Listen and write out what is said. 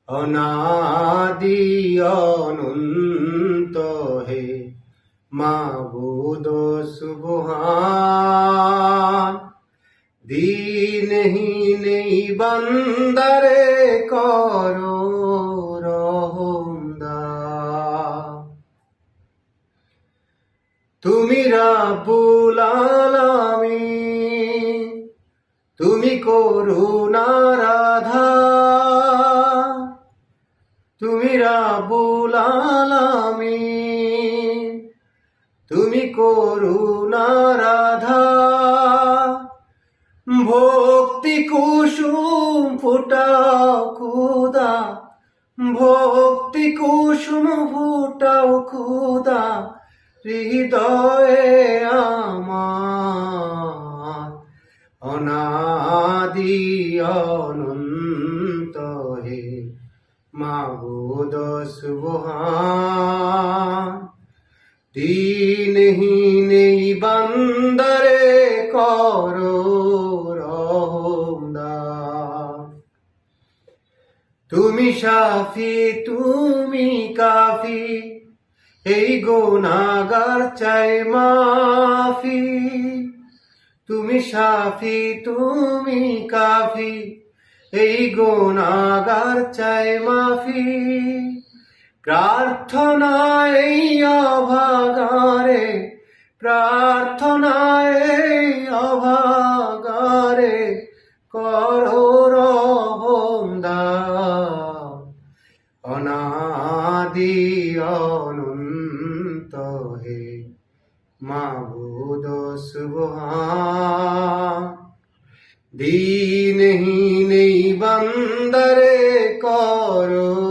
অনাদি অনন্ত হে মাবুদ সুবহান। দীনহীন এই বান্দারে করো রহমদান। তুমি রাব্বুল আলামিন, তুমি করুণার আধার। তুমি রাব্বুল আলামিন, তুমি করুণার আধার। ভক্তি কুসুম ফুটাও খুদা, ভক্তি কুসুম ফুটাও খুদা হৃদয়ে আমার। অনাদি অনন্ত হে মাবুদ সুবহান। দীনহীন এই বান্দারে করো রহমদান। তুমি শাফি, তুমি কাফি, এই গুনাহগার চাই মাফি। তুমি শাফি, তুমি কাফি, এই গুনাহগার চাই মাফি। প্রার্থনায় এই অভাগারে, প্রার্থনায় এই অভাগারে করো রহমদান। অনাদি অনন্ত হে মাবুদ সুবহান। দীনহীন এই বান্দারে করো